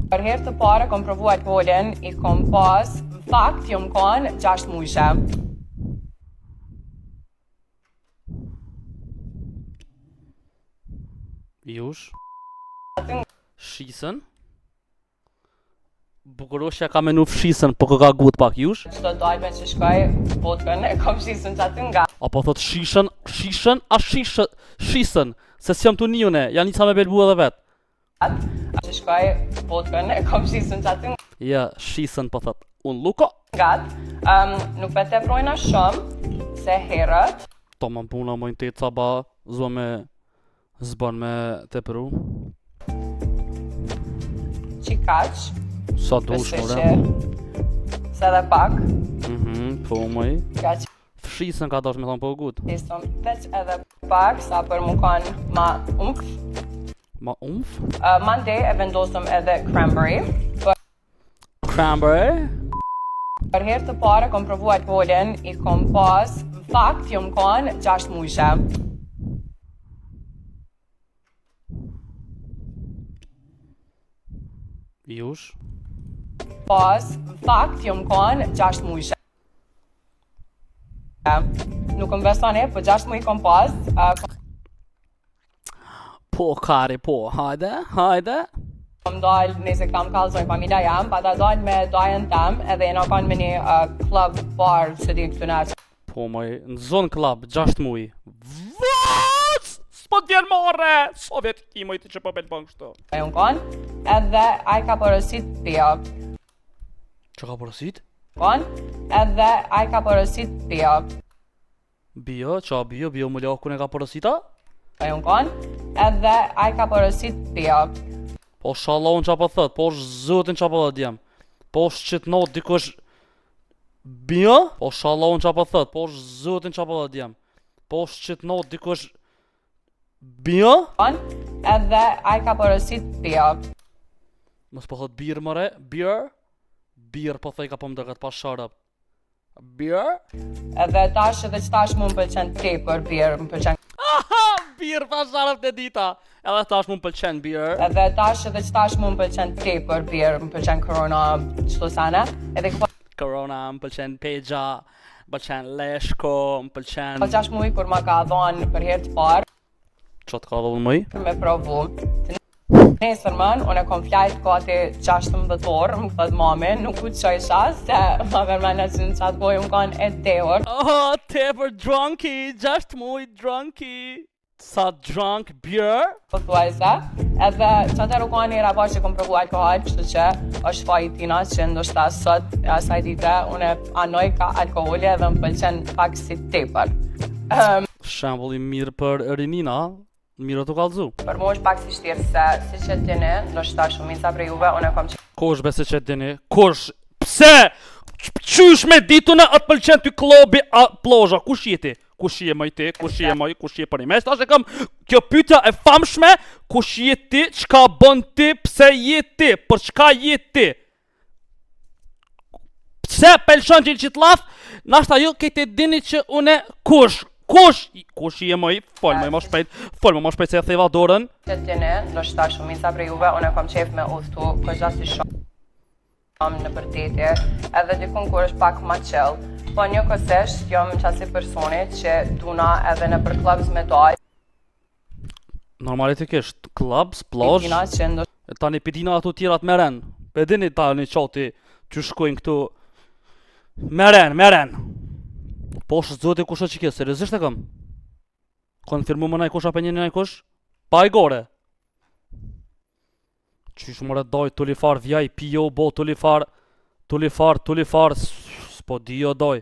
Për herë të parë kom provu alkoolin, I kom pas, në fakt jom kon 6 muajshe. Jush Shisën Bukuroshja ka menu fshisën, po ka gut pak jush. Çdo dalme që shkoj, vodkën e kom shisën qatë nga. Apo thot shishën, shisën, se s'jam të njune, janë njësa me belbu edhe vet. Që shkoj, vodkën e kom shisën qatë Ja, shisën po thot, unë luko. Nuk me te projna shumë, se herët. To më puna mojnë të caba, zua me zban me te përu. Qikaq. Sa dush more. Se dhe pak. Po moj. Ka që Fshisën ka dash me thonë po gut. isëm veç edhe pak, sa për mu kanë ma umf. Ma umf? Monday e vendosëm edhe cranberry. Cranberry? Për herë të pare kom provu alkoolin, I kom pas, në fakt jom kon 6 muajshe. Jush? Pas, në fakt jom kon 6 muajshe. Nuk më besoni, po 6 muaj kom pas. Po kari po, hajde. Kom dal, nëse kam kallzoj familja jam, pa ta dal me dajën tem, edhe jena kanë me një club bar që di këtu në. Po moj, në zonë klab, 6 muaj. Vaaaaat! S'po t'jen more! Sovjet ki moj ti që po belbon kështu. E unë kanë, edhe ai ka porosit pia. Që ka porosit? Edhe ai ka porosit pia. Bio, qa bio më lakun e ka porosita? E unë kanë, edhe ai ka porosit pia. Po shalon qa po thët, po është zotin qa po thët jam. Po është qëtë not dikush... Bio? Po shalon qa po thët, po është zotin qa po thët jam. Po është qëtë not dikush... Bio? Edhe ai ka porosit pia. Mos po thët birë mëre, birë? Birë po thëj ka po më dëgët pa sharap. Birë? Edhe tash edhe që tash mu më pëlqen tepër birë, më pëlqen. Aha, birë pa sharap të dita. Edhe tash mu më pëlqen birë. Edhe tash edhe që tash mu më pëlqen tepër birë, më pëlqen Corona, qëto sana. Edhe Corona, më pëlqen Pegja, më pëlqen Leshko, më pëlqen... Po 6 muaj kur ma ka dhonë për herë të parë, Qa të ka dhonë mëj? për me provu. Nesër mën, unë e kom flajt gati 16 orë, më këtë mami, nuk u qoj shas, se ma vermena që në qatë bojë më kanë e teor. Oh, tepër drunky, 6 muaj drunky. Sa drunk beer? Po thuaj se, edhe që të rukon një rabar që kom provu alkohol, kështu që është faj tina që ndoshta sot, asaj dite, unë e anoj ka alkoholi edhe më pëlqen pak si tepër. Shembulli mirë për rinina, mirë të kalzu. Për mu është pak si shtirë se, si që t'ini, ndoshta shumica për juve, unë e kom që... Kosh bese që dini, kosh, pse? Qysh me ditune atë pëlqen ty klobi a plozha, kush jeti? Kush je moj ti, kush je moj, kush je për i mes? Tash e kam kjo pyetja e famshme, kush je ti, çka bën ti, pse je ti, për çka je ti? Pse pëlqen ti që t'laf? Nashta ju këtë dini që une kush je moj, fol më shpejt se e theva dorën. Që t'ini, ndoshta shumica për juve, unë e kom qef me udhtu, këgja si shumë në përtetje, edhe dikun kur është pak ma chill. Po një kësesht, jom qasi personit që duna edhe në për clubs me doj. Normalitikisht, clubs, plazh, tani pidina ato tjerat meren. Pedini tani qati që shkojnë këtu meren. Po është zoti kusha që kje, seriosisht e kam. Konfirmu më naj kusha për një naj kush? Pa i gore. Qysh më doj tulifar vjaj, pijo, bo tulifar, s'po di jo doj.